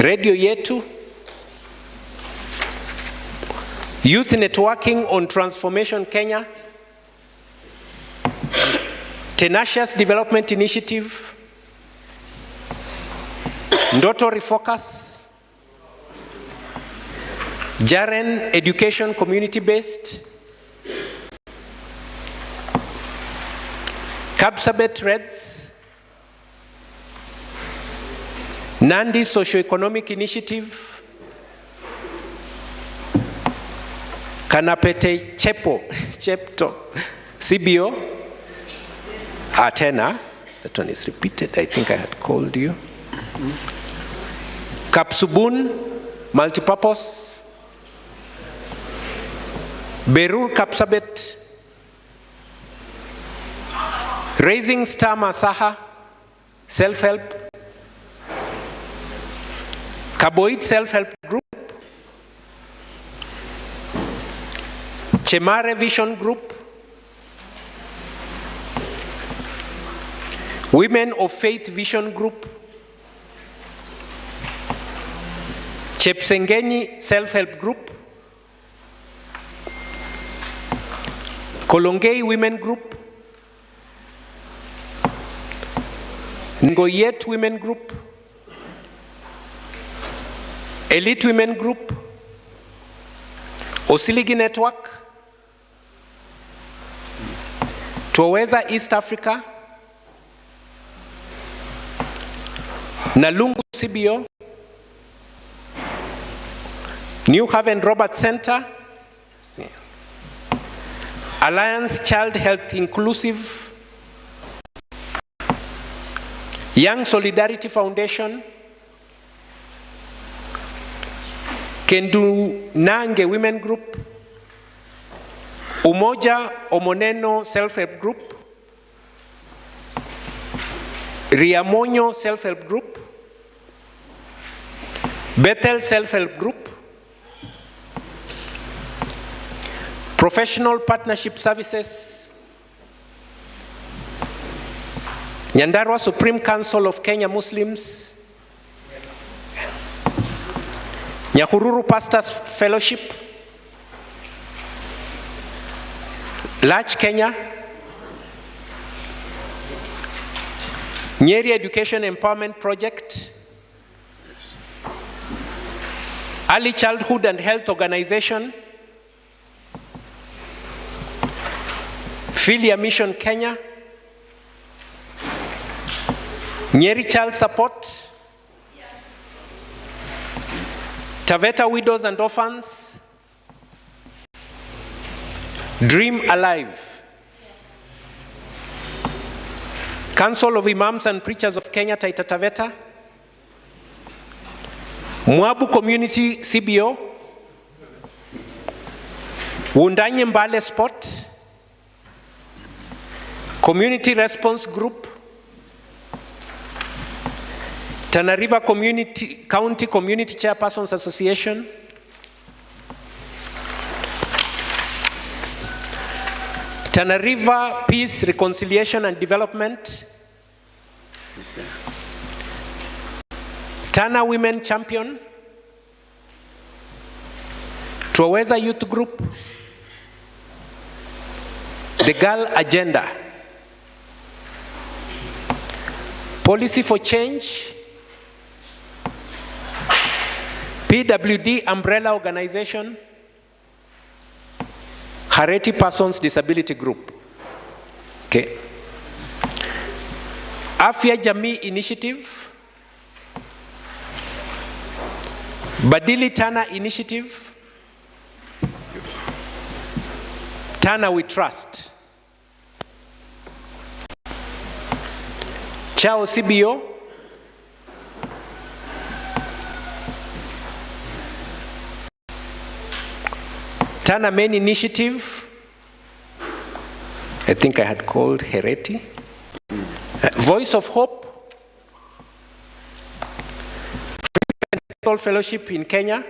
Radio Yetu, Youth Networking on Transformation Kenya, Tenacious Development Initiative, Ndoto Refocus, Jaren Education Community-Based, Kapsabet Reds, Nandi Socioeconomic Initiative, Kanapete Chepto, CBO, Atena, that one is repeated, I think I had called you. Kapsubun, Multipurpose, Berur Kapsabet, Raising Star Masaha, Self-Help, Kaboit Self-Help Group, Chemare Vision Group, Women of Faith Vision Group, Chepsengeni Self-Help Group, Kolongei Women Group, Ngoyet Women Group, Elite Women Group, Osiligi Network, Tuweza East Africa, Nalungu CBO, New Haven Robert Center, Alliance Child Health Inclusive, Young Solidarity Foundation, Kendu Nange Women Group, Umoja Omoneno Self-Help Group, Riamonyo Self-Help Group, Bethel Self-Help Group, Professional Partnership Services, Nyandarua Supreme Council of Kenya Muslims, Nyahururu Pastors Fellowship, Large Kenya, Nyeri Education Empowerment Project, Early Childhood and Health Organization, Filia Mission Kenya, Nyeri Child Support, Taveta Widows and Orphans, Dream Alive, Council of Imams and Preachers of Kenya, Taita Taveta, Mwabu Community CBO, Wundanye Mbale Sport, Community Response Group, Tana River County Community Chairpersons Association, Tana River Peace, Reconciliation and Development, Tana Women Champion, Tuweza Youth Group, The Girl Agenda, Policy for Change, PWD Umbrella Organization, Hareti Persons Disability Group. Okay. Afya Jamii Initiative, Badili Tana Initiative, Tana We Trust, Chao CBO, Tana Main Initiative, I think I had called Hereti, Voice of Hope, Fellowship in Kenya,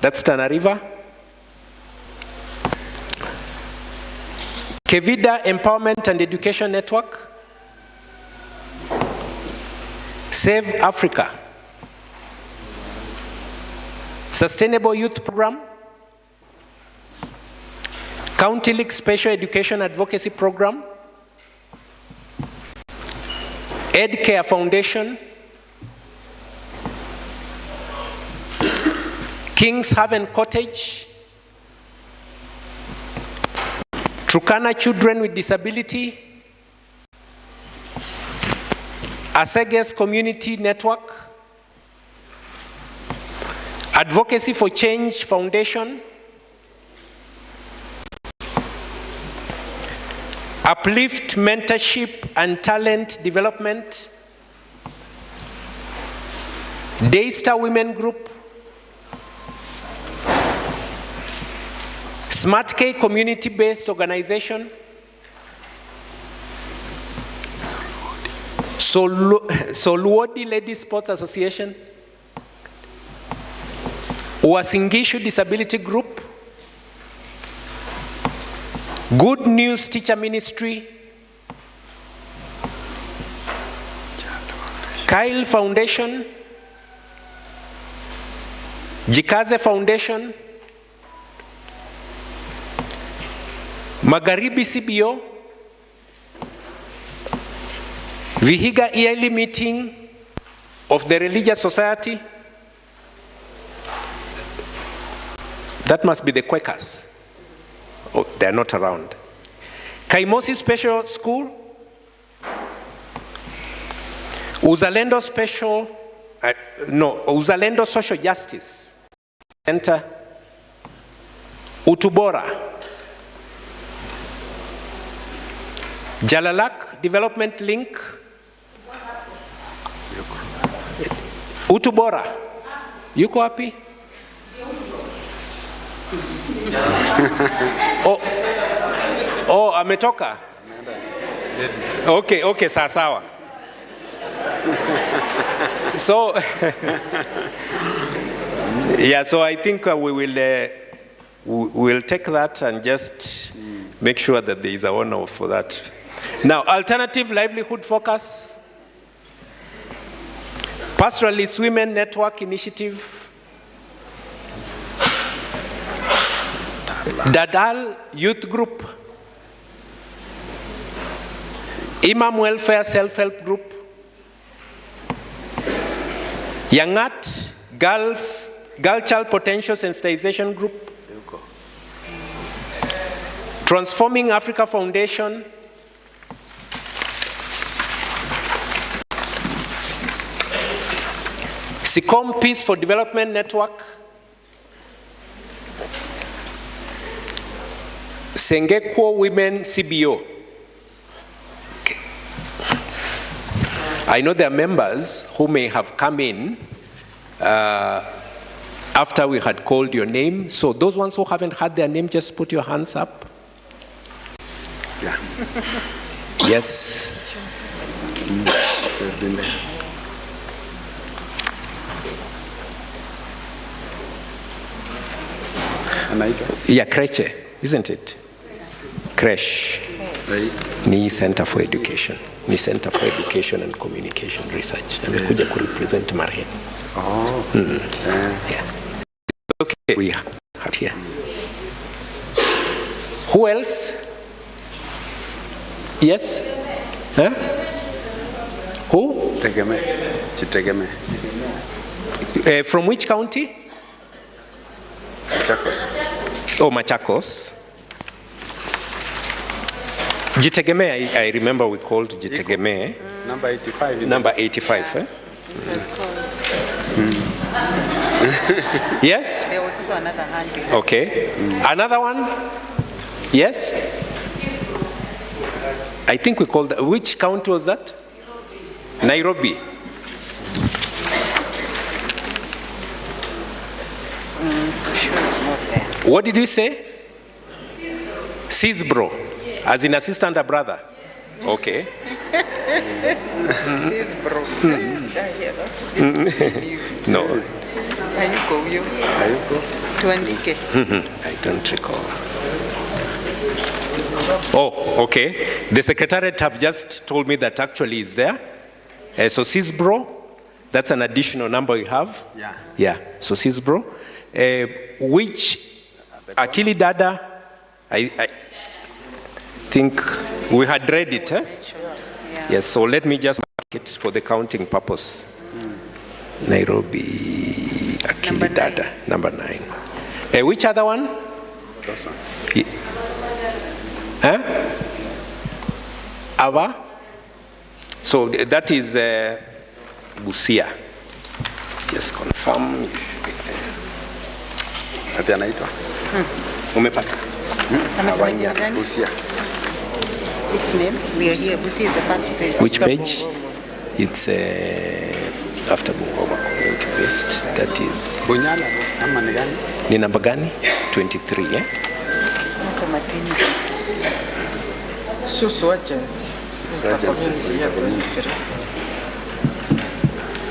that's Tana River, Kevida Empowerment and Education Network, Save Africa, Sustainable Youth Program, County League Special Education Advocacy Program, Ed Care Foundation, King's Haven Cottage, Turkana Children with Disability, Aseges Community Network, Advocacy for Change Foundation, Uplift Mentorship and Talent Development, Daystar Women Group, Smart K Community-Based Organization, Soluodi Ladies Sports Association, Uasingishu Disability Group, Good News Teacher Ministry, Kyle Foundation, Jikaze Foundation, Magharibi CBO, Vihiga Yearly Meeting of the Religious Society. That must be the Quakers. Oh, they're not around. Kaimosi Special School, Uzalendo Uzalendo Social Justice Center, Utubora, Jalalak Development Link, Utubora, yuko wapi? Oh, ametoka? Okay, sawa. So, yeah, so I think we'll take that and just make sure that there is a honor for that. Now, Alternative Livelihood Focus, Pastoralist Women Network Initiative, Dadal Youth Group, Imam Welfare Self-Help Group, Yangat Girl Child Potential Sensitization Group, Transforming Africa Foundation, SICOM Peace for Development Network, Sengekwo Women CBO. Okay. I know there are members who may have come in after we had called your name. So those ones who haven't had their name, just put your hands up. Yeah. Yes. Yeah, Creche, isn't it? Creche. Ni Center for Education. Ni Center for Education and Communication Research. Amekuja kurepresent marehemu. Oh. Yeah. Okay, we have here. Who else? Yes? Huh? Who? Chitegeme. From which county? Machakos. Oh, Machakos. Jitegeme, I remember we called Jitegeme. Number 85. Number 85, yeah. Eh? Yes? There was also another hand. Okay. Another one? Yes? I think we called, which county was that? Nairobi. What did we say? Cisbro. As in a sister and a brother. Okay. Cisbro. No. I don't recall. Oh, okay. The secretariat have just told me that actually is there. So Cisbro, that's an additional number we have. Yeah. Yeah. So Cisbro. Which Akili Dada, I think we had read it, eh? Yeah. Yes, so let me just mark it for the counting purpose. Nairobi, Akili Dada, number 9. Which other one? Huh? Ava? So that is Busia. Just confirm. Ati anaitwa? Umepata? Amesema jina gani? Busia. Its name? We are here. Busia is the first page. Which page? It's after Bungoma community based. That is. Bunyala ama ni gani? Ni namba gani? 23, eh? Not Martin. Susu agency.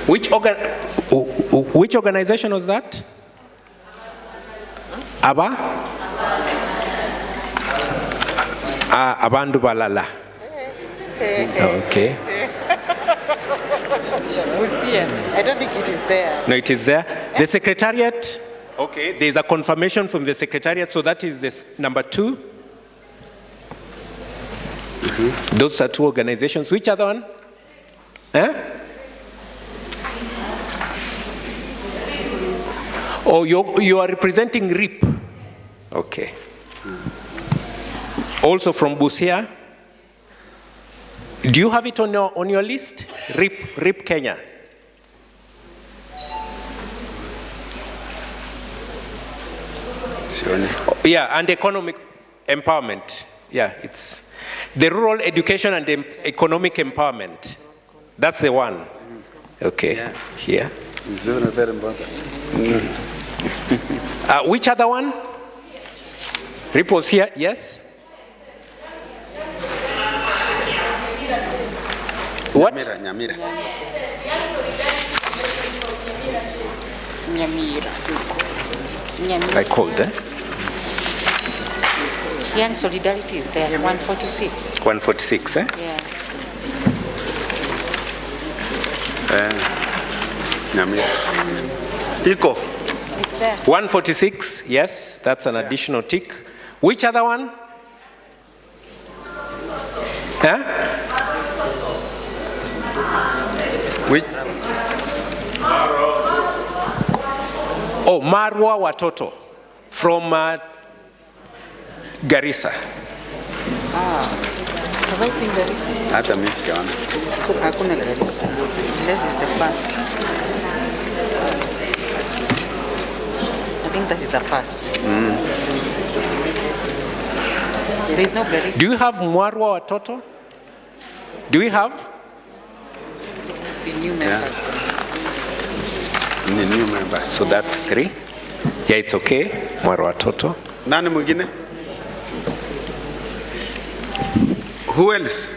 Which organization was that? Aba? Abandu Balala. Okay. I don't think it is there. No, it is there. The secretariat. Okay, there is a confirmation from the secretariat, so that is this number 2. Those are 2 organizations. Which other one? Eh? Oh, you are representing RIP. Okay. Also from Busia. Do you have it on your list? RIP Kenya. Yeah, and economic empowerment. Yeah, it's the rural education and economic empowerment. That's the one. Okay, yeah. Here. It's very, very important. Which other one? RIP was here, yes? What? Nyamira. I called, eh? Young Solidarity is there, 146. 146, eh? Yeah. Nyamira. Iko. It's there. 146, yes, that's an additional tick. Which other one? Huh? Which? Oh, Marwa Watoto from Garissa. Have I seen Garissa? Hata mimi sijaona. Hakuna Garissa. This is the first. I think that is a first. There is no Garissa. Do you have Marwa Watoto? Do we have? The new members. Ni new member. So that's 3. Yeah, it's okay. Marwa Watoto. Nani mwingine? Who else?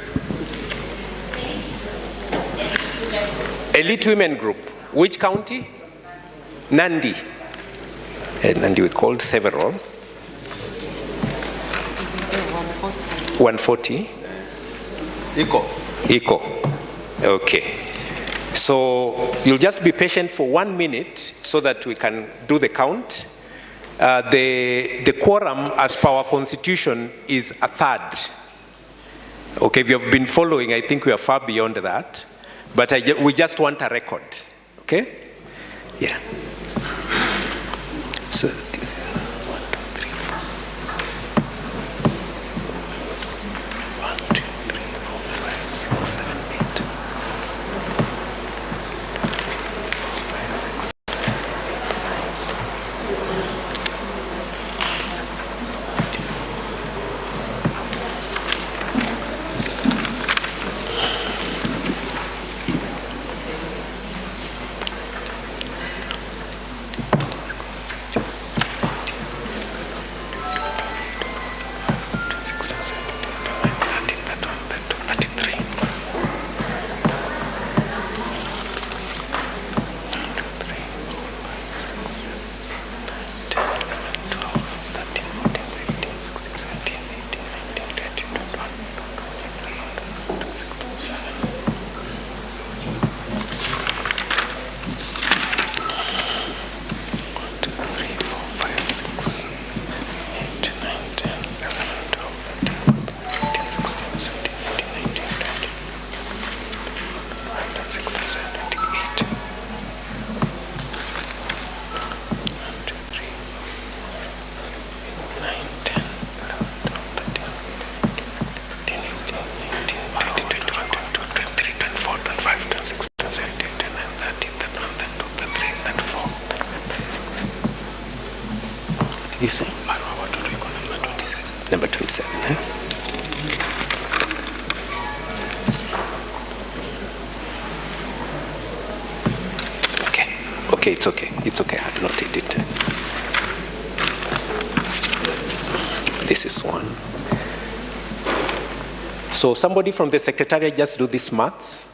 Elite Women Group. Which county? Nandi. Nandi, we called several. 140. Iko. Okay. So you'll just be patient for 1 minute so that we can do the count. The quorum as per our constitution is a third. Okay, if you have been following, I think we are far beyond that. But we just want a record. Okay? Yeah. So, 1, 2, 3, 4. 1, 2, 3, 4, 5, 6, 7, 8. 5, 6, 7, 8. You say? Number 27. Eh? Okay, it's okay. It's okay. I have noted it. This is one. So somebody from the secretariat just do this maths.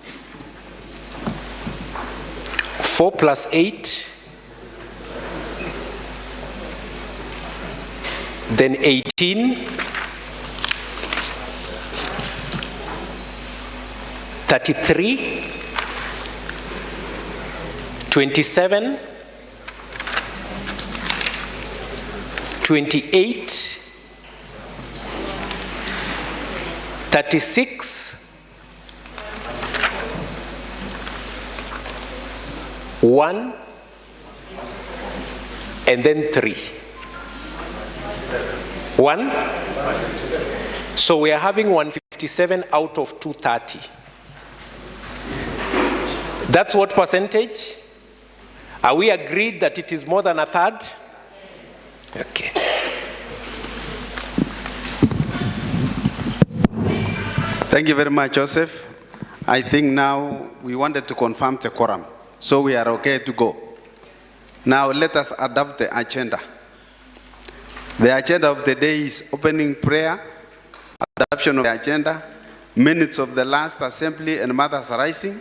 4 plus 8. Then 18. 33. 27, 28, 36, 1, and then 3. 1. So we are having 157 out of 230. That's what percentage? Are we agreed that it is more than a third? Okay. Thank you very much, Joseph. I think now we wanted to confirm the quorum, so we are okay to go. Now let us adopt the agenda. The agenda of the day is opening prayer, adoption of the agenda, minutes of the last assembly and matters arising,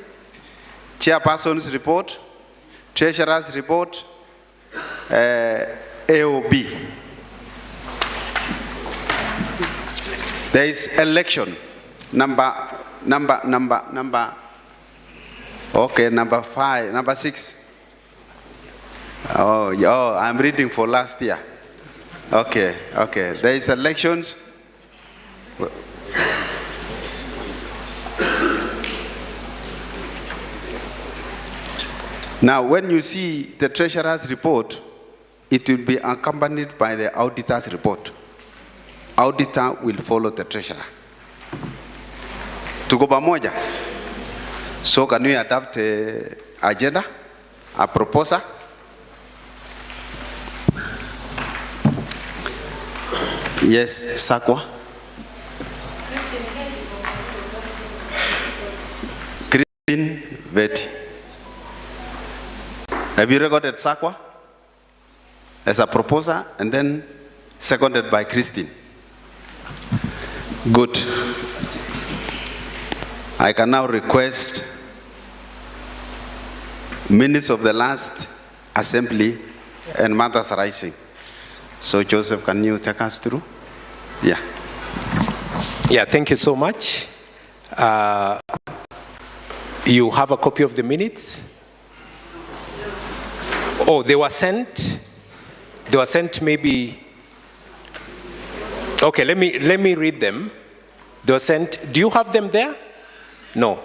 chairperson's report, treasurer's report, AOB. There is election, number 5, number 6. Oh, I'm reading for last year. Okay. There is elections. Now, when you see the treasurer's report, it will be accompanied by the auditor's report. Auditor will follow the treasurer. Tuko pamoja? So can we adopt the agenda, a proposal? Yes, Sakwa. Christine Veti. Have you recorded Sakwa as a proposer and then seconded by Christine? Good. I can now request minutes of the last assembly and matters arising. So Joseph, can you take us through? Yeah. Yeah, thank you so much. You have a copy of the minutes? Oh, they were sent. They were sent maybe. Okay, let me read them. They were sent. Do you have them there? No.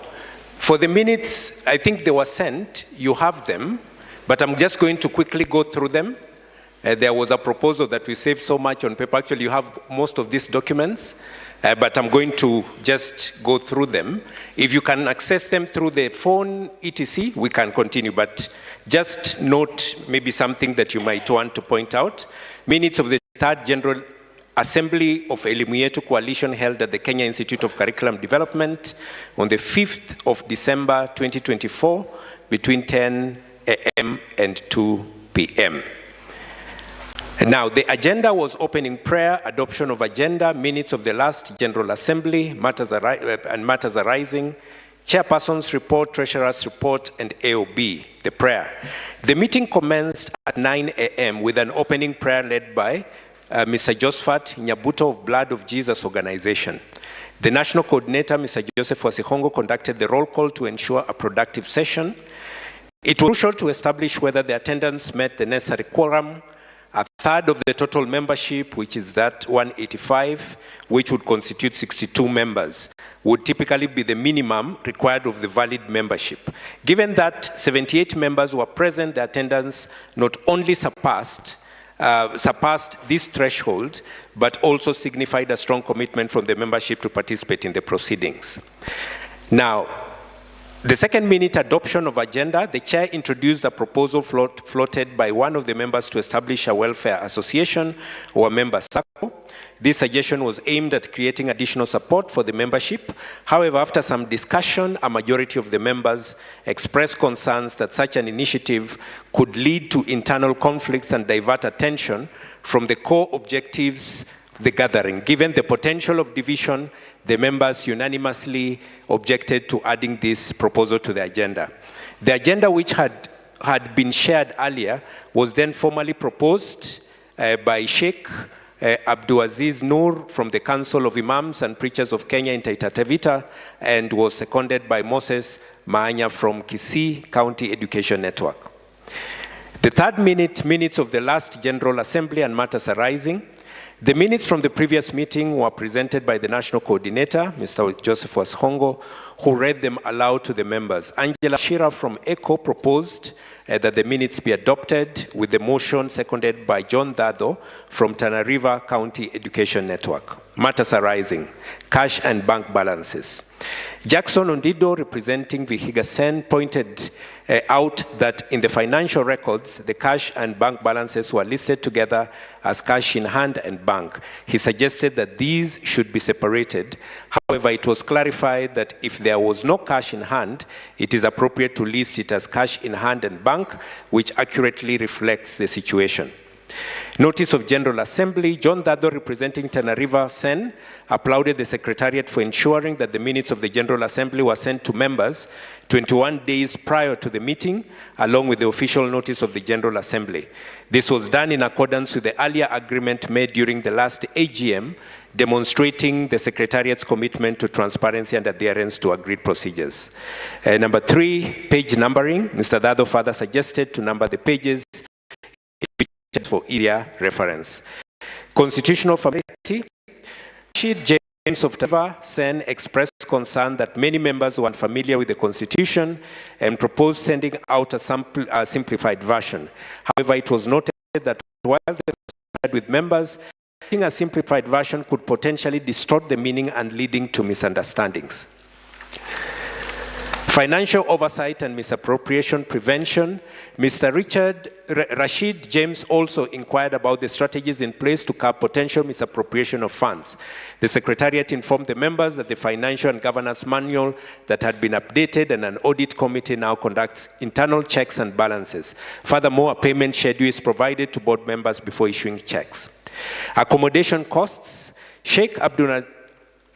For the minutes, I think they were sent. You have them, but I'm just going to quickly go through them. There was a proposal that we save so much on paper. Actually, you have most of these documents, but I'm going to just go through them. If you can access them through the phone, etc., we can continue, but just note maybe something that you might want to point out. Minutes of the third General Assembly of Elimu Yetu Coalition held at the Kenya Institute of Curriculum Development on the 5th of December 2024 between 10 a.m. and 2 p.m. Now, the agenda was opening prayer, adoption of agenda, minutes of the last General Assembly, matters arising, chairperson's report, treasurer's report, and AOB, the prayer. The meeting commenced at 9 a.m. with an opening prayer led by Mr. Josephat Nyabuto of Blood of Jesus Organization. The national coordinator, Mr. Joseph Wasihongo, conducted the roll call to ensure a productive session. It was crucial to establish whether the attendance met the necessary quorum. A third of the total membership, which is that 185, which would constitute 62 members, would typically be the minimum required of the valid membership. Given that 78 members were present, the attendance not only surpassed this threshold, but also signified a strong commitment from the membership to participate in the proceedings. Now, The second minute adoption of agenda, the chair introduced a proposal floated by one of the members to establish a welfare association or a member circle. This suggestion was aimed at creating additional support for the membership. However, after some discussion, a majority of the members expressed concerns that such an initiative could lead to internal conflicts and divert attention from the core objectives of the gathering. Given the potential of division, the members unanimously objected to adding this proposal to the agenda. The agenda, which had been shared earlier, was then formally proposed by Sheikh Abdulaziz Noor from the Council of Imams and Preachers of Kenya in Taita Taveta, and was seconded by Moses Maanya from Kisii County Education Network. The third minutes of the last General Assembly and matters arising. The minutes from the previous meeting were presented by the National Coordinator, Mr. Joseph Washongo, who read them aloud to the members. Angela Shira from ECHO proposed that the minutes be adopted, with the motion seconded by John Dado from Tana River County Education Network. Matters arising, cash and bank balances. Jackson Ondido, representing Vihiga Sen, pointed out that in the financial records, the cash and bank balances were listed together as cash in hand and bank. He suggested that these should be separated. However, it was clarified that if there was no cash in hand, it is appropriate to list it as cash in hand and bank, which accurately reflects the situation. Notice of General Assembly. John Dado, representing Tana River Sen, applauded the Secretariat for ensuring that the minutes of the General Assembly were sent to members 21 days prior to the meeting, along with the official notice of the General Assembly. This was done in accordance with the earlier agreement made during the last AGM, demonstrating the Secretariat's commitment to transparency and adherence to agreed procedures. Number 3, page numbering. Mr. Dado further suggested to number the pages for easier reference. Constitutional formality. Rashid James of Tava Sen expressed concern that many members were unfamiliar with the Constitution and proposed sending out a simplified version. However, it was noted that while the with members, a simplified version could potentially distort the meaning and leading to misunderstandings. Financial oversight and misappropriation prevention. Mr. Rashid James also inquired about the strategies in place to curb potential misappropriation of funds. The Secretariat informed the members that the financial and governance manual that had been updated and an audit committee now conducts internal checks and balances. Furthermore, a payment schedule is provided to board members before issuing checks. Accommodation costs. Sheikh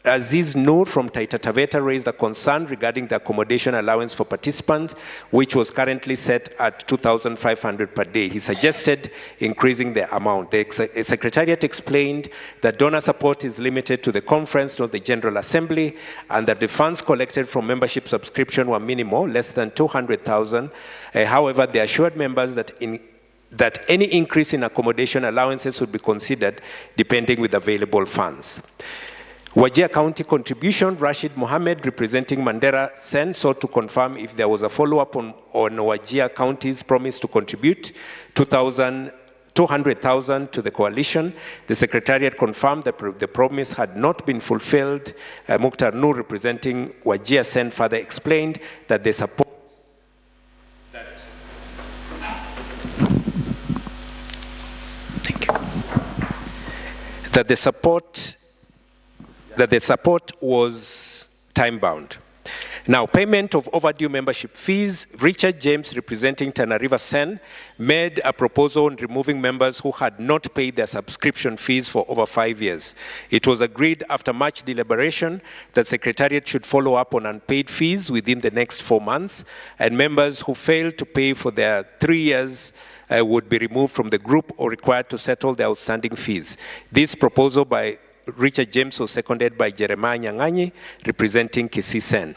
Aziz Noor from Taita Taveta raised a concern regarding the accommodation allowance for participants, which was currently set at 2,500 per day. He suggested increasing the amount. The Secretariat explained that donor support is limited to the conference, not the General Assembly, and that the funds collected from membership subscription were minimal, less than 200,000. However, they assured members that any increase in accommodation allowances would be considered depending with available funds. Wajir County contribution. Rashid Mohammed, representing Mandera Sen, sought to confirm if there was a follow-up on Wajir County's promise to contribute 200,000 to the coalition. The Secretariat confirmed that the promise had not been fulfilled. Mukhtar Noor, representing Wajir Sen, further explained that the support that the support was time-bound. Now, payment of overdue membership fees. Richard James, representing Tana River Sen, made a proposal on removing members who had not paid their subscription fees for over 5 years. It was agreed after much deliberation that Secretariat should follow up on unpaid fees within the next 4 months, and members who failed to pay for their 3 years would be removed from the group or required to settle their outstanding fees. This proposal by Richard James was seconded by Jeremiah Nyanganyi, representing Kisii Sen.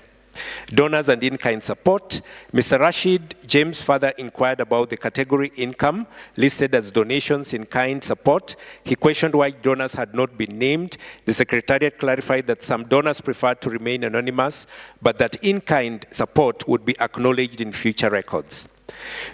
Donors and in-kind support. Mr. Rashid James further inquired about the category income listed as donations in kind support. He questioned why donors had not been named. The Secretariat clarified that some donors preferred to remain anonymous, but that in-kind support would be acknowledged in future records.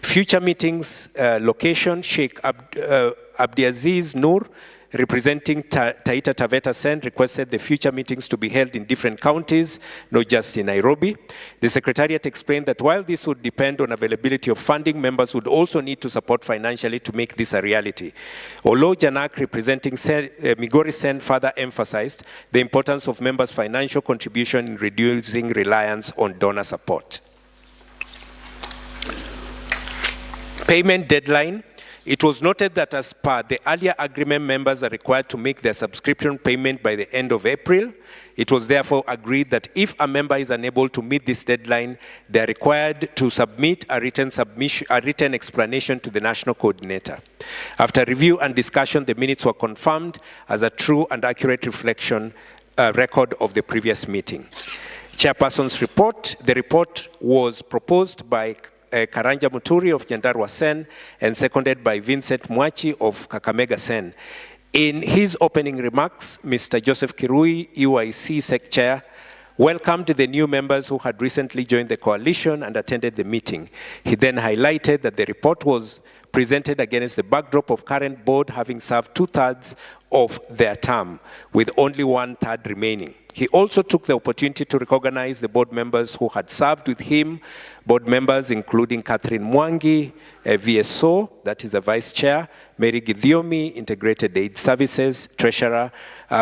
Future meetings location. Sheikh Abdiaziz Noor representing Taita Taveta Sen, requested the future meetings to be held in different counties, not just in Nairobi. The Secretariat explained that while this would depend on availability of funding, members would also need to support financially to make this a reality. Although Janak, representing Migori Sen, further emphasized the importance of members' financial contribution in reducing reliance on donor support. Payment deadline. It was noted that as per the earlier agreement, members are required to make their subscription payment by the end of April. It was therefore agreed that if a member is unable to meet this deadline, they are required to submit a written explanation to the national coordinator. After review and discussion, the minutes were confirmed as a true and accurate record of the previous meeting. Chairperson's report. The report was proposed by Karanja Muturi of Nyandarua Sen and seconded by Vincent Mwachi of Kakamega Sen. In his opening remarks, Mr. Joseph Kirui, UIC Sec Chair, welcomed the new members who had recently joined the coalition and attended the meeting. He then highlighted that the report was presented against the backdrop of current board having served 2/3 of their term, with only 1/3 remaining. He also took the opportunity to recognize the board members who had served with him, board members including Catherine Mwangi, VSO, that is a vice chair, Mary Gidhiomi, Integrated Aid Services, treasurer,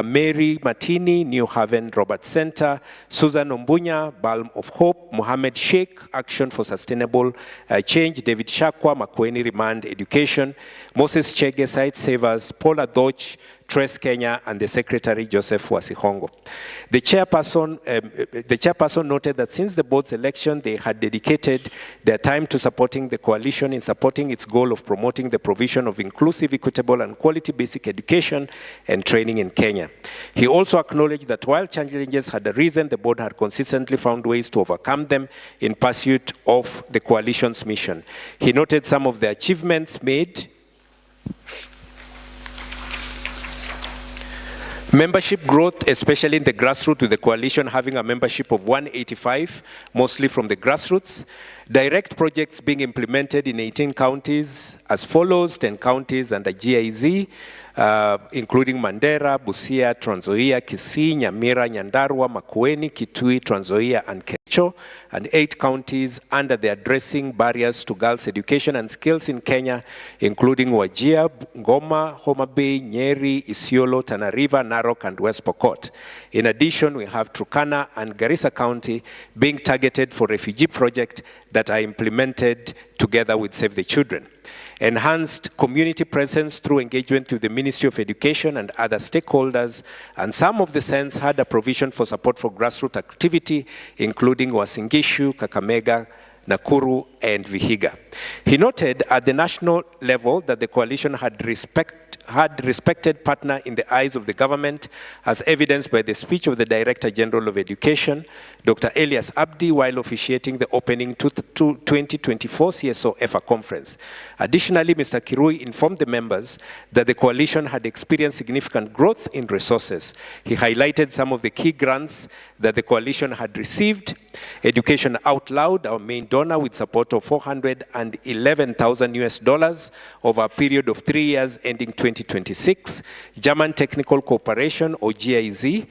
Mary Martini, New Haven Robert Center, Susan Ombunya, Balm of Hope, Mohammed Sheikh, Action for Sustainable Change, David Shakwa, Makueni Remand Education, Moses Chege, Site Savers, Paula Doch, Tres Kenya, and the Secretary, Joseph Wasihongo. The chairperson noted that since the board's election, they had dedicated their time to supporting the coalition in supporting its goal of promoting the provision of inclusive, equitable, and quality basic education and training in Kenya. He also acknowledged that while challenges had arisen, the board had consistently found ways to overcome them in pursuit of the coalition's mission. He noted some of the achievements made. Membership growth, especially in the grassroots, with the coalition having a membership of 185, mostly from the grassroots. Direct projects being implemented in 18 counties as follows: 10 counties under GIZ, including Mandera, Busia, Trans Nzoia, Kisii, Nyamira, Nyandarua, Makueni, Kitui, Trans Nzoia, and Kericho, and 8 counties under the Addressing Barriers to Girls' Education and Skills in Kenya, including Wajir, Ngoma, Homa Bay, Nyeri, Isiolo, Tana River, Narok, and West Pokot. In addition, we have Turkana and Garissa County being targeted for refugee projects that are implemented together with Save the Children. Enhanced community presence through engagement with the Ministry of Education and other stakeholders, and some of the Sens had a provision for support for grassroots activity, including Uasin Gishu, Kakamega, Nakuru, and Vihiga. He noted at the national level that the coalition had respected partner in the eyes of the government, as evidenced by the speech of the Director General of Education, Dr. Elias Abdi, while officiating the opening 2024 CSO EFA conference. Additionally, Mr. Kirui informed the members that the coalition had experienced significant growth in resources. He highlighted some of the key grants that the coalition had received: Education Out Loud, our main donor, with support of $411,000 over a period of 3 years ending 2026. German Technical Cooperation, or GIZ,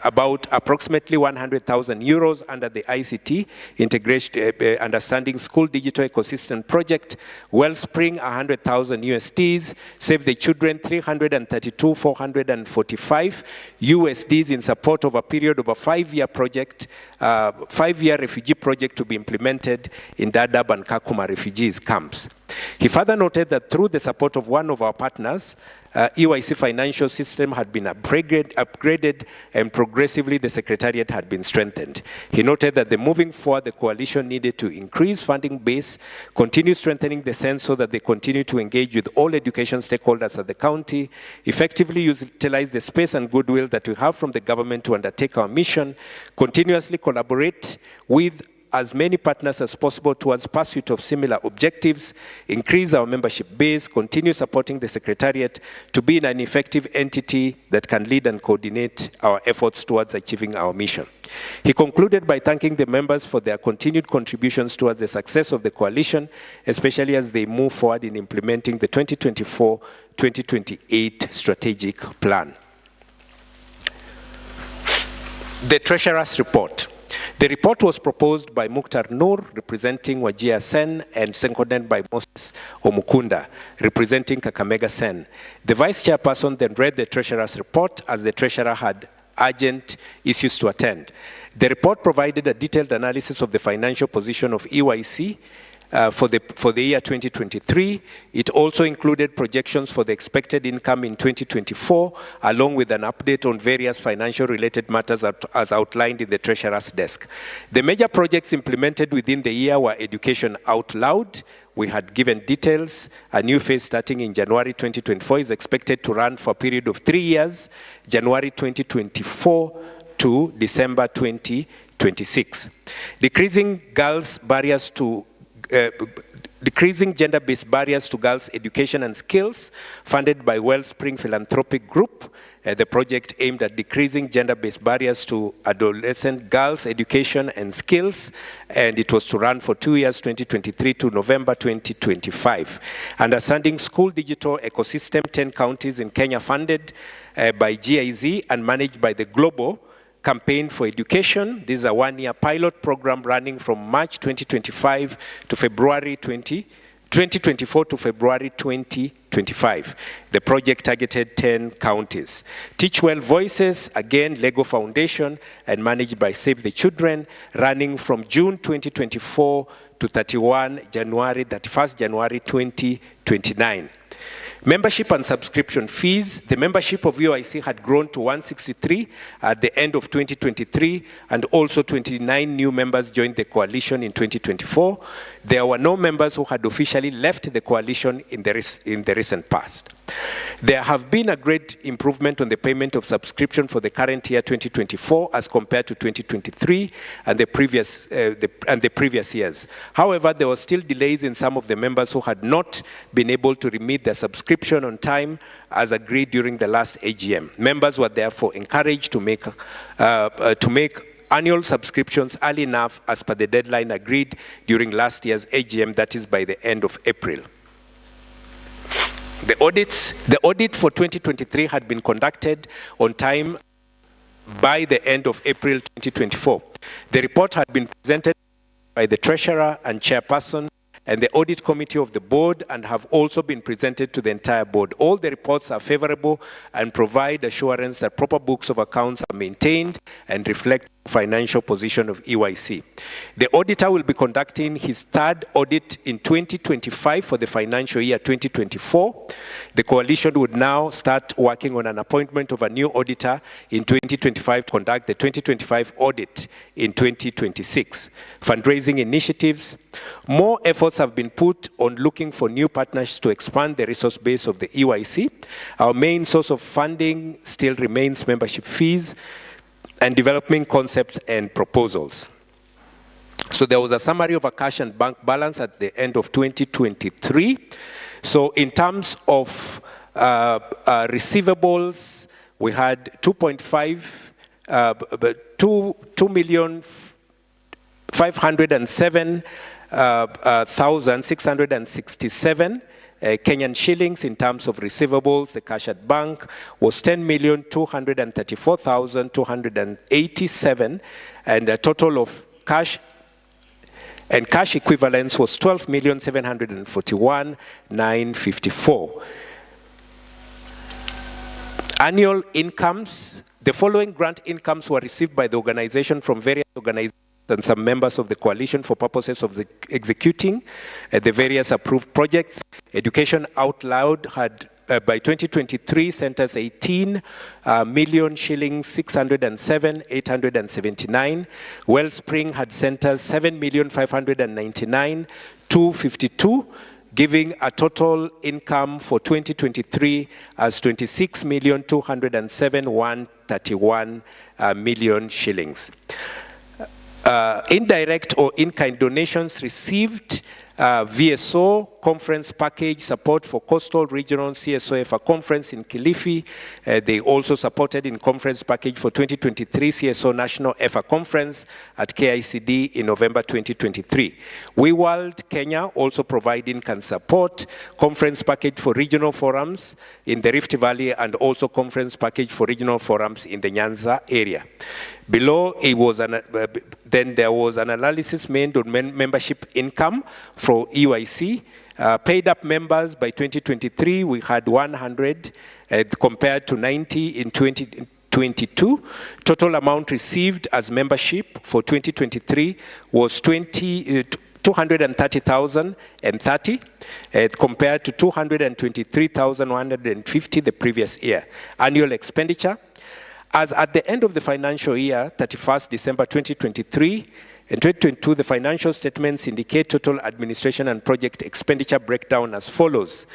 about approximately 100,000 euros under the ICT Integration Understanding School Digital Ecosystem Project. Wellspring, 100,000 USDs. Save the Children, 332,445 USDs in support of a period of a 5-year project, 5-year refugee project to be implemented in Dadaab and Kakuma refugees camps. He further noted that through the support of one of our partners, EYC financial system had been upgraded, and progressively the Secretariat had been strengthened. He noted that moving forward, the coalition needed to increase funding base, continue strengthening the sense so that they continue to engage with all education stakeholders at the county, effectively utilize the space and goodwill that we have from the government to undertake our mission, continuously collaborate with as many partners as possible towards pursuit of similar objectives, increase our membership base, continue supporting the Secretariat to be an effective entity that can lead and coordinate our efforts towards achieving our mission. He concluded by thanking the members for their continued contributions towards the success of the coalition, especially as they move forward in implementing the 2024-2028 strategic plan. The Treasurer's Report. The report was proposed by Mukhtar Noor, representing Wajir Sen, and seconded by Moses Omukunda, representing Kakamega Sen. The Vice Chairperson then read the Treasurer's report as the Treasurer had urgent issues to attend. The report provided a detailed analysis of the financial position of EYC for the year 2023. It also included projections for the expected income in 2024, along with an update on various financial related matters as outlined in the Treasurer's desk. The major projects implemented within the year were Education Out Loud. We had given details. A new phase starting in January 2024 is expected to run for a period of 3 years, January 2024 to December 2026. Decreasing gender-based barriers to girls' education and skills, funded by Wellspring Philanthropic Group. The project aimed at decreasing gender-based barriers to adolescent girls' education and skills, and it was to run for 2 years, 2023 to November 2025. Understanding School Digital Ecosystem, 10 counties in Kenya, funded by GIZ and managed by the Global Campaign for Education. This is a one-year pilot program running from March 2025 to February 2024 to February 2025. The project targeted 10 counties. Teach Well Voices, again, Lego Foundation, and managed by Save the Children, running from June 2024 to 31st January 2029. Membership and subscription fees. The membership of UIC had grown to 163 at the end of 2023, and also 29 new members joined the coalition in 2024. There were no members who had officially left the coalition in the recent past. There have been a great improvement on the payment of subscription for the current year 2024 as compared to 2023 and the previous years. However, there were still delays in some of the members who had not been able to remit their subscription on time as agreed during the last AGM. Members were therefore encouraged to make annual subscriptions early enough as per the deadline agreed during last year's AGM, that is by the end of April. The audit for 2023 had been conducted on time by the end of April 2024. The report had been presented by the Treasurer and Chairperson and the Audit Committee of the Board, and have also been presented to the entire Board. All the reports are favorable and provide assurance that proper books of accounts are maintained and reflect the financial position of EYC. The auditor will be conducting his third audit in 2025 for the financial year 2024. The coalition would now start working on an appointment of a new auditor in 2025 to conduct the 2025 audit in 2026. Fundraising initiatives. More efforts have been put on looking for new partners to expand the resource base of the EYC. Our main source of funding still remains membership fees and developing concepts and proposals. So there was a summary of a cash and bank balance at the end of 2023. So in terms of receivables, we had 2,507,667 Kenyan shillings in terms of receivables. The cash at bank was 10,234,287, and a total of cash and cash equivalents was 12,741,954. Annual incomes. The following grant incomes were received by the organization from various organizations and some members of the coalition for purposes of the executing the various approved projects. Education Out Loud had by 2023 sent us 18 million shillings 607,879. Wellspring had sent us 7,599,252, giving a total income for 2023 as 26,207,131 million shillings. Indirect or in-kind donations received: VSO conference package support for coastal regional CSO conference in Kilifi. They also supported in conference package for 2023 CSO National EFA conference at KICD in November 2023. We World Kenya also provide in-kind support, conference package for regional forums in the Rift Valley, and also conference package for regional forums in the Nyanza area. Below, then there was an analysis made on membership income for EYC. Paid up members by 2023, we had 100 compared to 90 in 2022. Total amount received as membership for 2023 was 230,030 compared to 223,150 the previous year. Annual expenditure: as at the end of the financial year, 31st December 2023 and 2022, the financial statements indicate total administration and project expenditure breakdown as follows.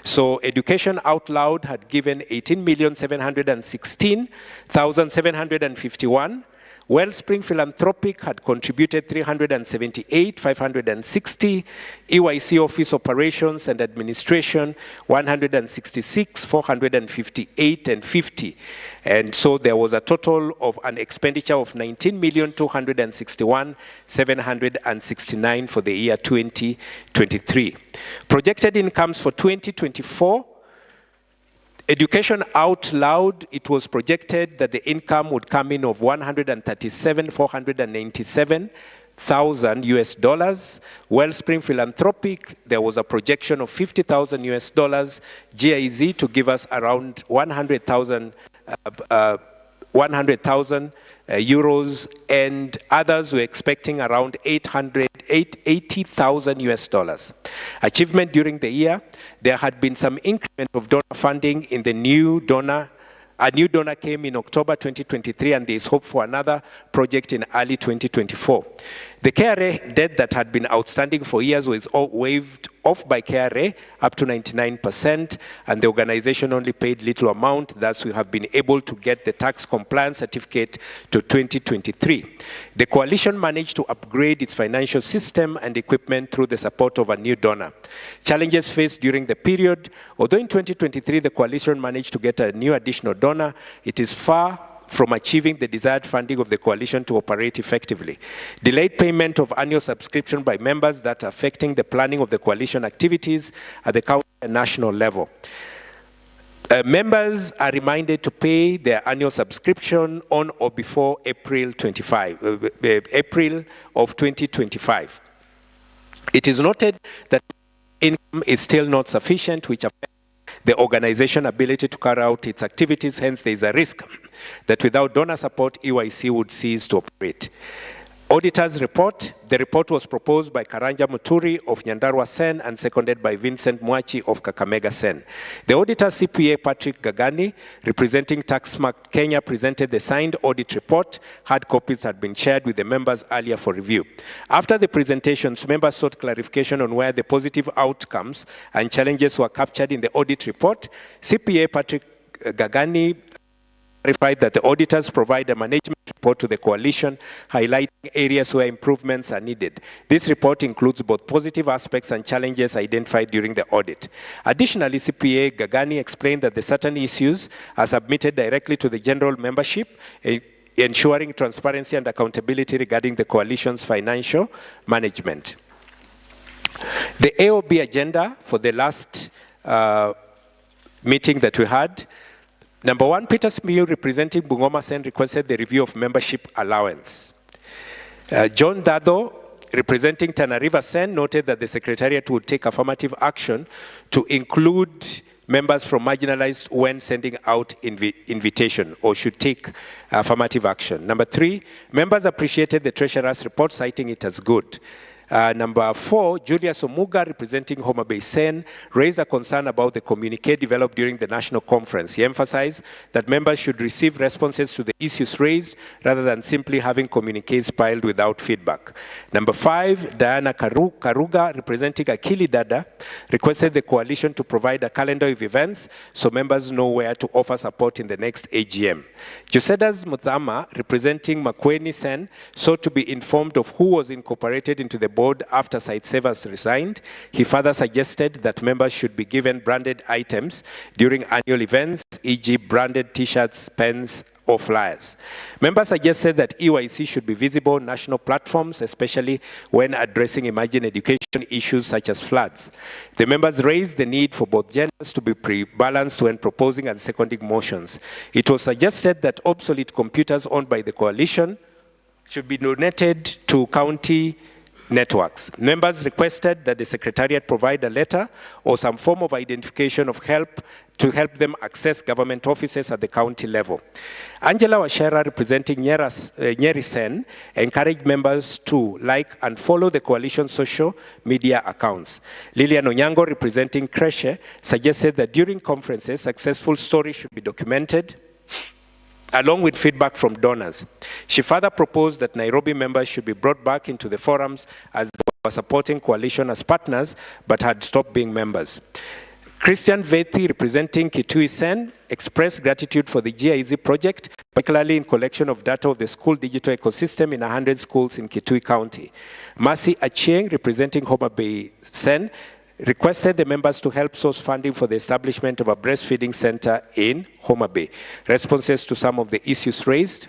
So Education Out Loud had given 18,716,751. Wellspring Philanthropic had contributed 378,560. EYC Office Operations and Administration 166,458 and 50. And so there was a total of an expenditure of 19,261,769 for the year 2023. Projected incomes for 2024. Education Out Loud, it was projected that the income would come in of $137,497,000 US. Wellspring Philanthropic, there was a projection of $50,000 US. GIZ to give us around 100,000 euros, and others were expecting around 80,000 US. Achievement during the year: there had been some increment of donor funding in the new donor. A new donor came in October 2023, and there is hope for another project in early 2024. The KRA debt that had been outstanding for years was waived off by KRA up to 99%, and the organization only paid little amount. Thus, we have been able to get the tax compliance certificate to 2023. The coalition managed to upgrade its financial system and equipment through the support of a new donor. Challenges faced during the period: although in 2023 the coalition managed to get a new additional donor, it is far from achieving the desired funding of the coalition to operate effectively. Delayed payment of annual subscription by members that are affecting the planning of the coalition activities at the county and national level. Members are reminded to pay their annual subscription on or before April of 2025. It is noted that income is still not sufficient, which affects the organization's ability to carry out its activities. Hence, there is a risk that without donor support, EYC would cease to operate. Auditor's report. The report was proposed by Karanja Muturi of Nyandarua Sen and seconded by Vincent Mwachi of Kakamega Sen. The auditor, CPA Patrick Gagani, representing Taxmark Kenya, presented the signed audit report. Hard copies had been shared with the members earlier for review. After the presentations, members sought clarification on where the positive outcomes and challenges were captured in the audit report. CPA Patrick Gagani clarified that the auditors provide a management report to the coalition, highlighting areas where improvements are needed. This report includes both positive aspects and challenges identified during the audit. Additionally, CPA Gagani explained that the certain issues are submitted directly to the general membership, ensuring transparency and accountability regarding the coalition's financial management. The AOB agenda for the last meeting that we had: Number 1, Peter Smiyu, representing Bungoma Sen, requested the review of membership allowance. John Dado, representing Tana River Sen, noted that the Secretariat would take affirmative action to include members from marginalized when sending out invitation, or should take affirmative action. Number 3, members appreciated the Treasurer's report, citing it as good. Number 4, Julius Omuga, representing Homa Bay Sen, raised a concern about the communique developed during the national conference. He emphasized that members should receive responses to the issues raised rather than simply having communiques filed without feedback. Number 5, Diana Karuga, representing Akili Dada, requested the coalition to provide a calendar of events so members know where to offer support in the next AGM. Josedas Muthama, representing Makweni Sen, sought to be informed of who was incorporated into the board after Site Savers resigned. He further suggested that members should be given branded items during annual events, e.g. branded t-shirts, pens, or flyers. Members suggested that EYC should be visible on national platforms, especially when addressing emerging education issues such as floods. The members raised the need for both genders to be balanced when proposing and seconding motions. It was suggested that obsolete computers owned by the coalition should be donated to county networks. Members requested that the Secretariat provide a letter or some form of identification of help to help them access government offices at the county level. Angela Washera, representing Nyeri Sen, encouraged members to like and follow the coalition social media accounts. Lilian Onyango, representing Kreshe, suggested that during conferences, successful stories should be documented along with feedback from donors. She further proposed that Nairobi members should be brought back into the forums as they were supporting coalition as partners but had stopped being members. Christian Vethi, representing Kitui Sen, expressed gratitude for the GIZ project, particularly in collection of data of the school digital ecosystem in 100 schools in Kitui County. Mercy Achieng, representing Homa Bay Sen, requested the members to help source funding for the establishment of a breastfeeding center in Homa Bay. Responses to some of the issues raised.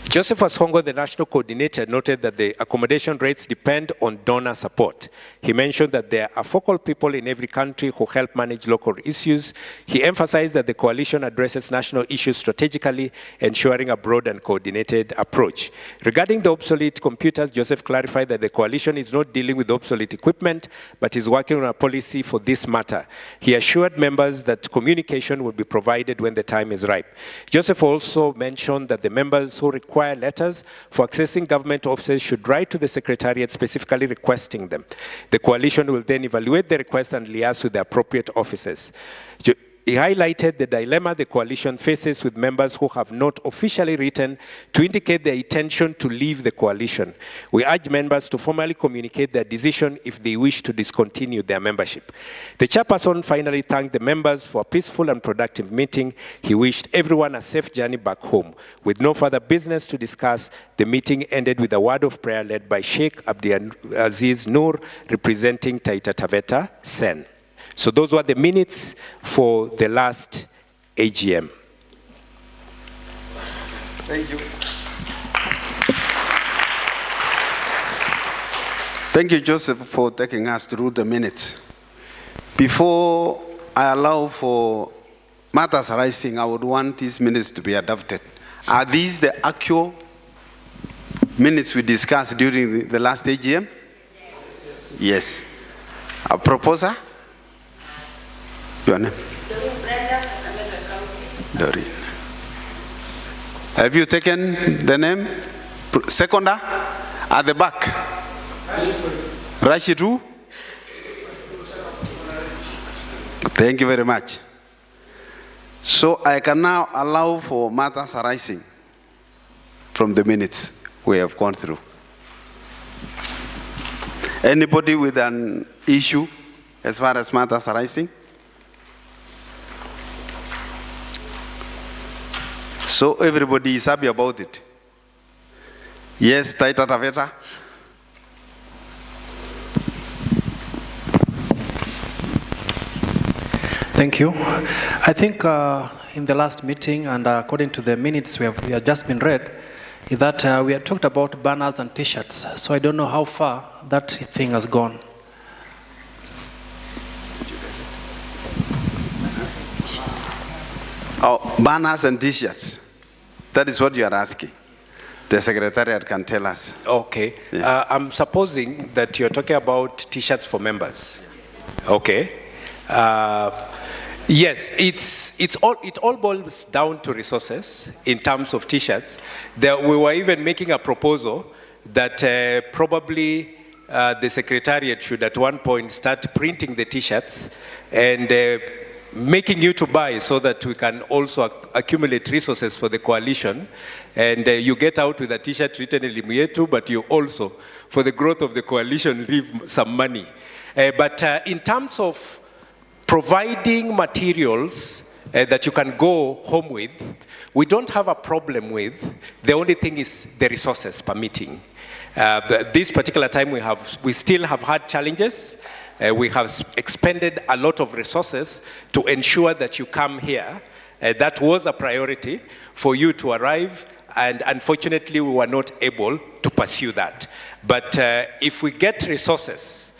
Joseph Asongo, the national coordinator, noted that the accommodation rates depend on donor support. He mentioned that there are focal people in every country who help manage local issues. He emphasized that the coalition addresses national issues strategically, ensuring a broad and coordinated approach. Regarding the obsolete computers, Joseph clarified that the coalition is not dealing with obsolete equipment, but is working on a policy for this matter. He assured members that communication will be provided when the time is ripe. Joseph also mentioned that the members who require letters for accessing government offices should write to the Secretariat specifically requesting them. The coalition will then evaluate the request and liaise with the appropriate offices. He highlighted the dilemma the coalition faces with members who have not officially written to indicate their intention to leave the coalition. We urge members to formally communicate their decision if they wish to discontinue their membership. The chairperson finally thanked the members for a peaceful and productive meeting. He wished everyone a safe journey back home. With no further business to discuss, the meeting ended with a word of prayer led by Sheikh Abdiaziz Nur, representing Taita Taveta Sen. So those were the minutes for the last AGM. Thank you. Thank you, Joseph, for taking us through the minutes. Before I allow for matters arising, I would want these minutes to be adopted. Are these the actual minutes we discussed during the last AGM? Yes. Yes. A proposer? Your name? Doreen. Have you taken the name? Seconder? At the back? Rashid who? Thank you very much. So I can now allow for matters arising from the minutes we have gone through. Anybody with an issue as far as matters arising? So everybody is happy about it. Yes, Taita Taveta. Thank you. I think in the last meeting, and according to the minutes we have just been read, is that we had talked about banners and t-shirts. So I don't know how far that thing has gone. Oh, banners and t-shirts. That is what you are asking. The Secretariat can tell us. Okay. Yeah. I'm supposing that you're talking about t-shirts for members. Okay. Yes, it all boils down to resources in terms of t-shirts. We were even making a proposal that probably the Secretariat should at one point start printing the T-shirts and making you to buy so that we can also accumulate resources for the coalition. And you get out with a T-shirt written Elimu Yetu, but you also, for the growth of the coalition, leave some money. But in terms of providing materials that you can go home with, we don't have a problem with. The only thing is the resources permitting. This particular time we still have had challenges. We have expended a lot of resources to ensure that you come here. That was a priority for you to arrive, and unfortunately we were not able to pursue that. But if we get resources,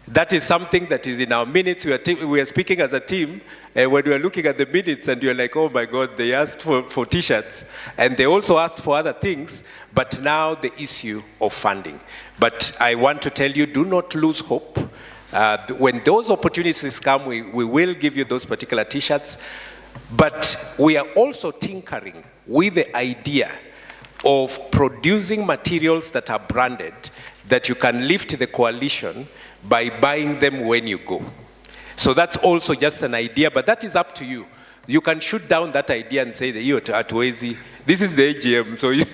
that is something that is in our minutes. We are speaking as a team when we are looking at the minutes and you're like, oh my God, they asked for T-shirts and they also asked for other things, but now the issue of funding. But I want to tell you, do not lose hope. When those opportunities come, we will give you those particular T-shirts, but we are also tinkering with the idea of producing materials that are branded, that you can lift the coalition by buying them when you go. So that's also just an idea, but that is up to you. You can shoot down that idea and say that you're at Wezi. This is the AGM, so you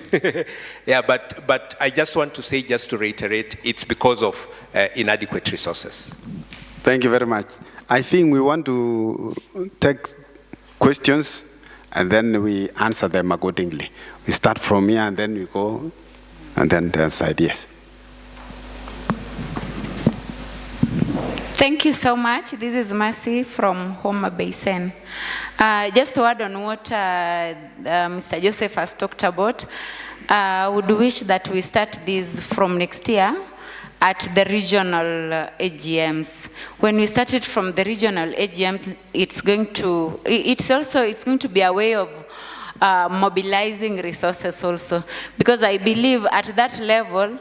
yeah, but I just want to say, just to reiterate, it's because of inadequate resources. Thank you very much. I think we want to take questions and then we answer them accordingly. We start from here and then we go and then the side, yes. Thank you so much. This is Mercy from Homa Basin. Just to add on what Mr. Joseph has talked about, I would wish that we start this from next year at the regional AGMs. When we start it from the regional AGMs, it's going to be a way of mobilizing resources also, because I believe at that level,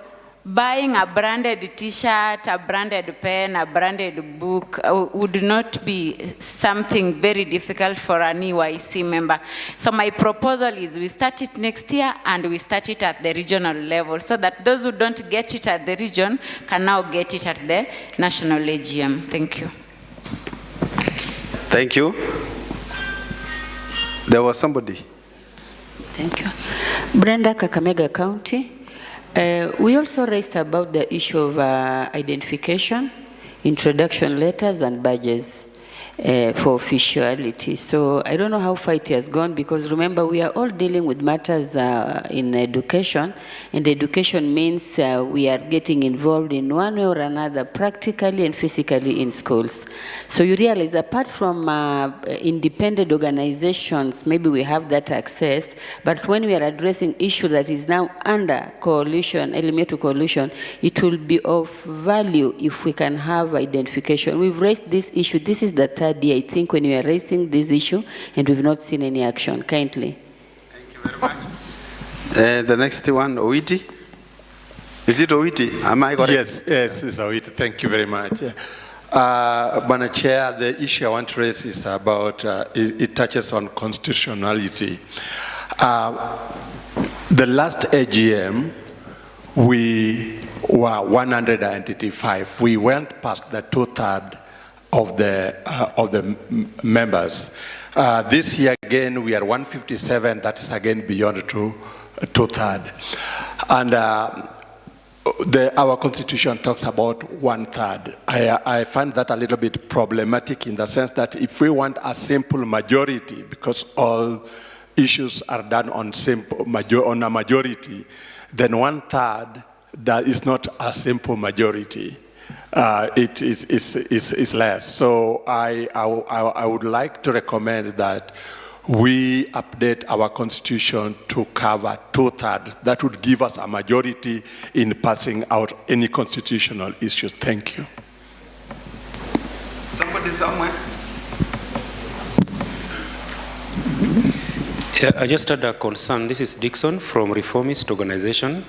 buying a branded T-shirt, a branded pen, a branded book would not be something very difficult for an EYC member. So my proposal is we start it next year and we start it at the regional level so that those who don't get it at the region can now get it at the national AGM. Thank you. Thank you. There was somebody. Thank you. Brenda, Kakamega County. We also raised about the issue of identification, introduction letters and badges for officiality. So I don't know how far it has gone, because remember we are all dealing with matters in education, and education means we are getting involved in one way or another, practically and physically in schools. So you realize apart from independent organizations, maybe we have that access, but when we are addressing issue that is now under coalition, Elimu Yetu coalition, it will be of value if we can have identification. We've raised this issue. This is the third day, I think, when we are raising this issue, and we've not seen any action. Kindly. Thank you very much. The next one, Oiti. Is it Oiti? Am I correct? Yes, it's Oiti. Thank you very much. Madam Chair, the issue I want to raise is about, it touches on constitutionality. The last AGM, we were 185. We went past the 2/3 of the members. This year again we are 157. That is again beyond 2/3. And our constitution talks about 1/3. I find that a little bit problematic in the sense that if we want a simple majority, because all issues are done on a majority, then 1/3 that is not a simple majority. It is less. So I would like to recommend that we update our constitution to cover 2/3. That would give us a majority in passing out any constitutional issues. Thank you. Somebody somewhere? Yeah, I just had a concern. This is Dixon from Reformist Organization.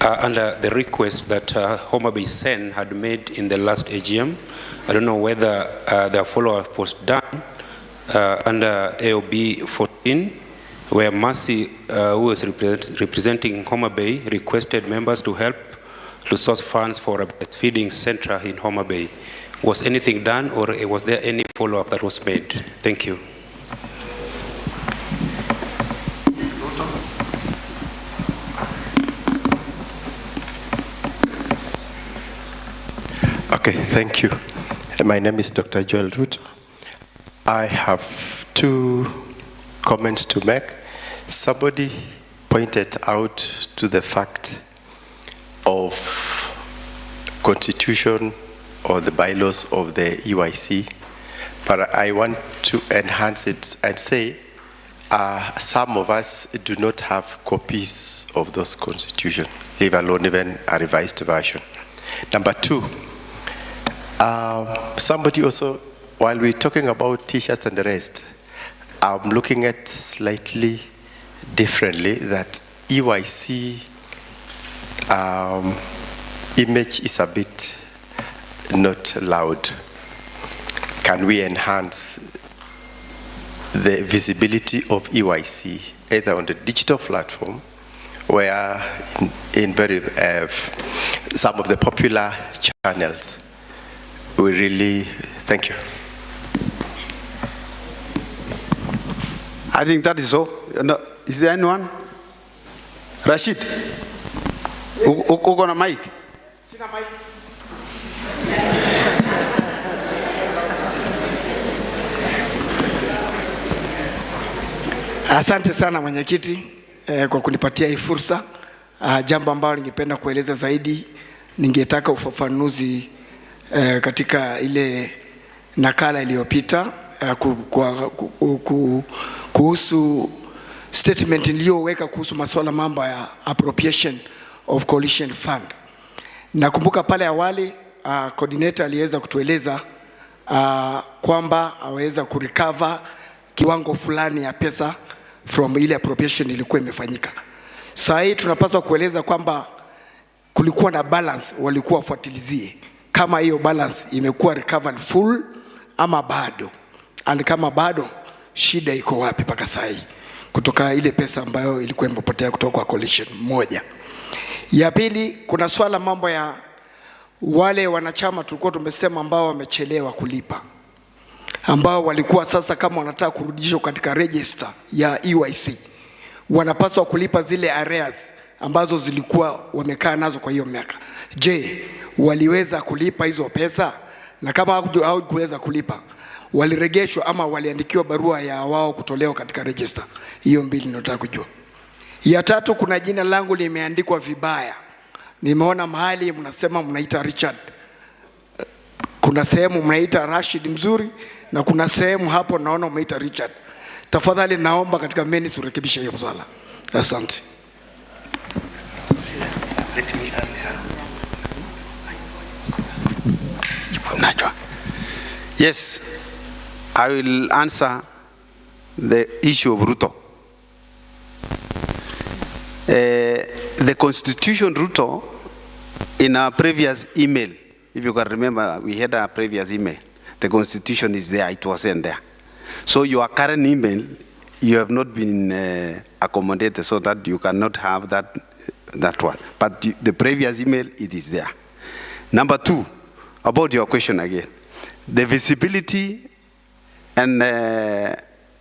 Under the request that Homa Basin had made in the last AGM. I don't know whether the follow-up was done under AOB 14. where Mercy, who was representing Homa Bay, requested members to help to source funds for a breastfeeding center in Homa Bay. Was anything done, or was there any follow-up that was made? Thank you. Okay, thank you. My name is Dr. Joel Ruto. I have two comments to make. Somebody pointed out to the fact of constitution or the bylaws of the EYC, but I want to enhance it and say some of us do not have copies of those constitutions, leave alone even a revised version. Number two, somebody also, while we're talking about T-shirts and the rest, I'm looking at slightly differently that EYC image is a bit not loud. Can we enhance the visibility of EYC either on the digital platform, where in very some of the popular channels we really, thank you. I think that is all. No, is there anyone? Rashid, uko na mic? Sina mic. Asante sana mwenyekiti kwa kunipatia hii fursa. Jambo ambalo ningependa kueleza zaidi, ningetaka ufafanuzi katika ile nakala iliyopita kuhusu statement iliyoweka kuhusu masuala mambo ya appropriation of coalition fund. Nakumbuka pale awali coordinator aliweza kutueleza kwamba aweza kurecover kiwango fulani ya pesa from ile appropriation ilikuwa imefanyika. Sasa hii tunapaswa kueleza kwamba kulikuwa na balance, walikuwa wafuatilizie kama hiyo balance imekuwa recovered full ama bado, and kama bado shida iko wapi mpaka sasa hii kutoka ile pesa ambayo ilikuwa imepotea kutoka kwa coalition moja. Ya pili, kuna swala mambo ya wale wanachama tulikuwa tumesema ambao wamechelewa kulipa, ambao walikuwa sasa kama wanataka kurudishwa katika register ya EYC, wanapaswa kulipa zile arrears ambazo zilikuwa wamekaa nazo kwa hiyo miaka. Je, waliweza kulipa hizo pesa? Na kama hawakuweza kulipa, waliregeshwa ama waliandikiwa barua ya wao kutolewa katika register? Hiyo mbili nataka kujua. Ya tatu, kuna jina langu limeandikwa vibaya. Nimeona mahali mnasema mnaita Richard. Kuna sehemu mnaita Rashid Mzuri na kuna sehemu hapo naona mnaita Richard. Tafadhali naomba katika minutes urekebishe hiyo swala. Asante. Yes, I will answer the issue of Ruto. The constitution Ruto, in our previous email, if you can remember, we had a previous email. The constitution is there, it wasn't there. So your current email, you have not been accommodated so that you cannot have that one. But the previous email, it is there. Number two, about your question again. The visibility, and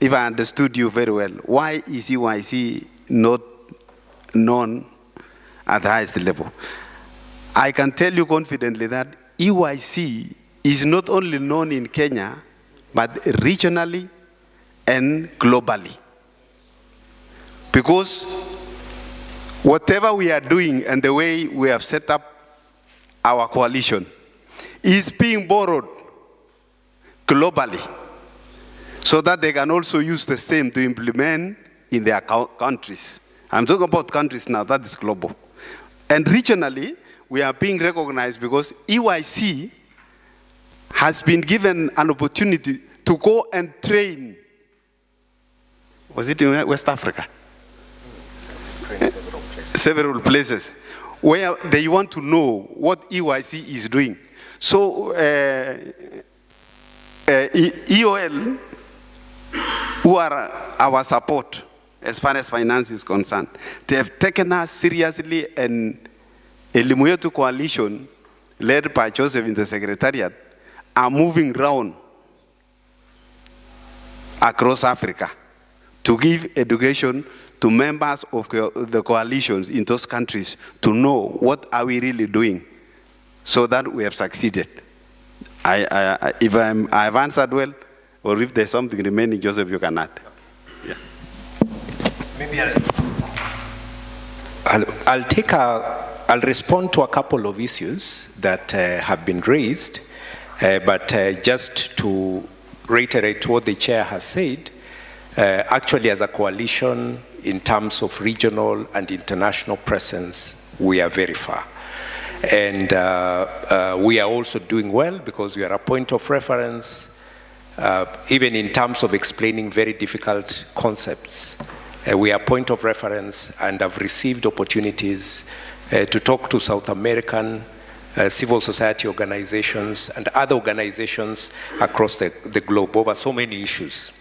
if I understood you very well, why is EYC not known at the highest level? I can tell you confidently that EYC is not only known in Kenya, but regionally and globally. Because whatever we are doing and the way we have set up our coalition is being borrowed globally, so that they can also use the same to implement in their countries. I'm talking about countries now, that is global. And regionally, we are being recognized because EYC has been given an opportunity to go and train. Was it in West Africa? Several places where they want to know what EYC is doing. So EOL, who are our support, as far as finance is concerned. They have taken us seriously, and Elimu Yetu coalition, led by Joseph in the secretariat, are moving round across Africa to give education to members of the coalitions in those countries to know what are we really doing so that we have succeeded. If I've answered well, or if there's something remaining, Joseph, you can add. Yeah. Maybe I'll respond to a couple of issues that have been raised, but just to reiterate what the chair has said, actually as a coalition, in terms of regional and international presence, we are very far. And we are also doing well because we are a point of reference, even in terms of explaining very difficult concepts. We are a point of reference and have received opportunities to talk to South American civil society organizations and other organizations across the globe over so many issues.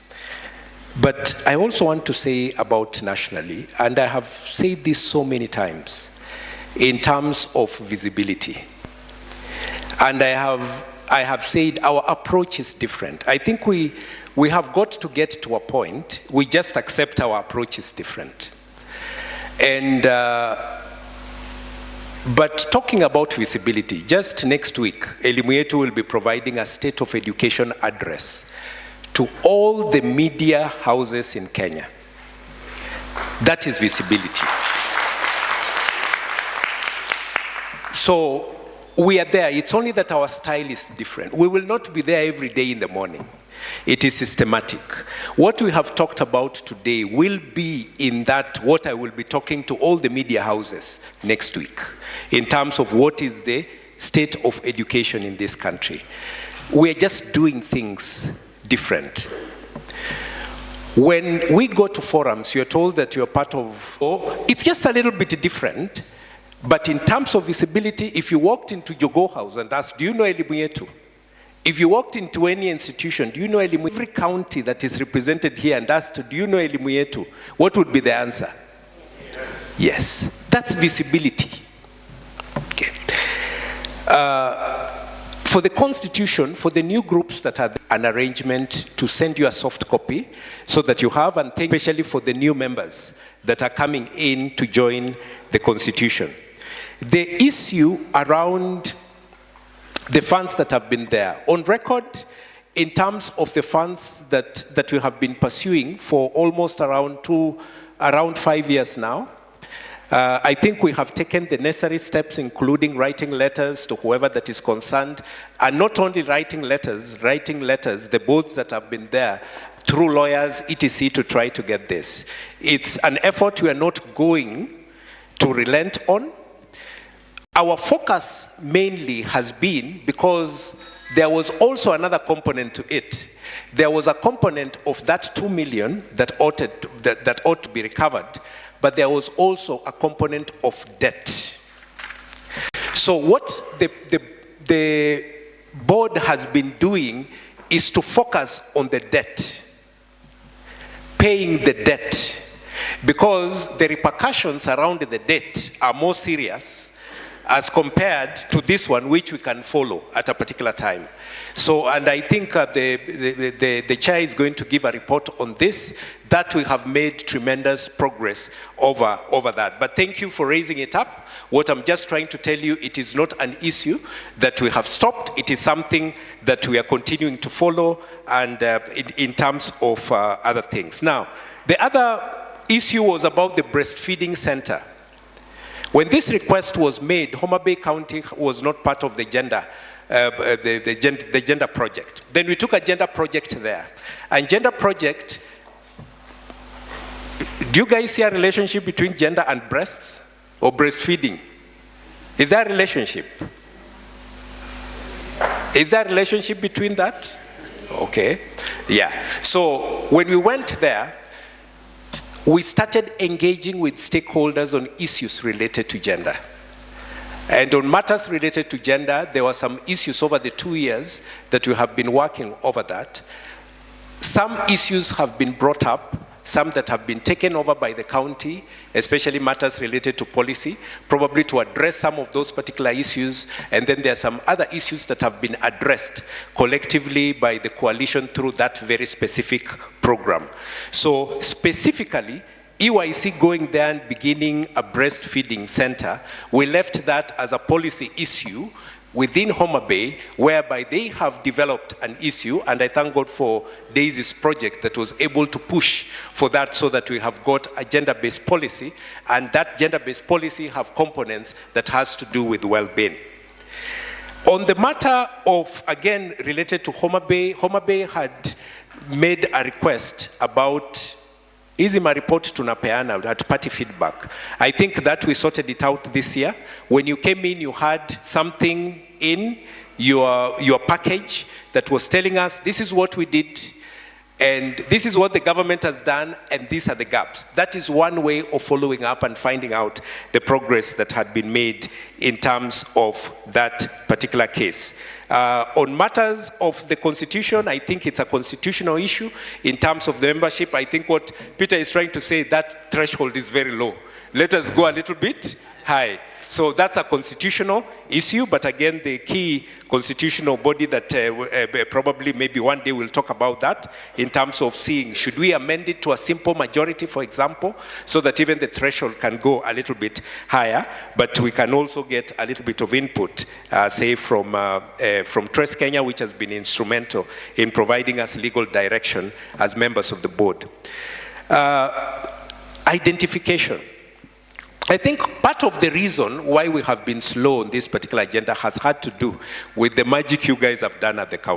But I also want to say about nationally, and I have said this so many times, in terms of visibility. And I have said our approach is different. I think we have got to get to a point, we just accept our approach is different. And, but talking about visibility, just next week, Elimu Yetu will be providing a State of Education address to all the media houses in Kenya. That is visibility. So we are there. It's only that our style is different. We will not be there every day in the morning. It is systematic. What we have talked about today will be in that what I will be talking to all the media houses next week in terms of what is the state of education in this country. We are just doing things different. When we go to forums, you're told that you're part of, it's just a little bit different, but in terms of visibility, if you walked into Jogoo House and asked, do you know Elimu Yetu? If you walked into any institution, do you know Elimu? Every county that is represented here and asked, do you know Elimu Yetu? What would be the answer? Yes. That's visibility. Okay. For the Constitution, for the new groups that are an arrangement to send you a soft copy so that you have, and especially for the new members that are coming in to join the Constitution. The issue around the funds that have been there, on record, in terms of the funds that we have been pursuing for almost around 5 years now, I think we have taken the necessary steps, including writing letters to whoever that is concerned, and not only writing letters, the boards that have been there, through lawyers, etc., to try to get this. It's an effort we are not going to relent on. Our focus mainly has been because there was also another component to it. There was a component of that 2 million that ought to be recovered, but there was also a component of debt. So what the board has been doing is to focus on the debt, paying the debt, because the repercussions around the debt are more serious as compared to this one, which we can follow at a particular time. So, and I think the chair is going to give a report on this, that we have made tremendous progress over that. But thank you for raising it up. What I'm just trying to tell you, it is not an issue that we have stopped. It is something that we are continuing to follow, and in terms of other things. Now, the other issue was about the breastfeeding center. When this request was made, Homa Bay County was not part of the gender project. Then we took a gender project there. And gender project, do you guys see a relationship between gender and breasts or breastfeeding? Is there a relationship? Is there a relationship between that? Okay, yeah. So when we went there, we started engaging with stakeholders on issues related to gender. And on matters related to gender, there were some issues over the 2 years that we have been working over that. Some issues have been brought up, some that have been taken over by the county, especially matters related to policy, probably to address some of those particular issues. And then there are some other issues that have been addressed collectively by the coalition through that very specific program. So specifically, EYC going there and beginning a breastfeeding center, we left that as a policy issue within Homa Bay, whereby they have developed an issue, and I thank God for Daisy's project that was able to push for that so that we have got a gender-based policy, and that gender-based policy have components that has to do with well-being. On the matter of, again, related to Homa Bay had made a request about Izima report tunapeana at party feedback. I think that we sorted it out this year. When you came in, you had something in your package that was telling us this is what we did, and this is what the government has done, and these are the gaps. That is one way of following up and finding out the progress that had been made in terms of that particular case. On matters of the Constitution, I think it's a constitutional issue. In terms of the membership, I think what Peter is trying to say, that threshold is very low. Let us go a little bit high. So that's a constitutional issue, but again, the key constitutional body that probably maybe one day we'll talk about that in terms of seeing, should we amend it to a simple majority, for example, so that even the threshold can go a little bit higher, but we can also get a little bit of input, say from Trace Kenya, which has been instrumental in providing us legal direction as members of the board. Identification. I think part of the reason why we have been slow on this particular agenda has had to do with the magic you guys have done at the county.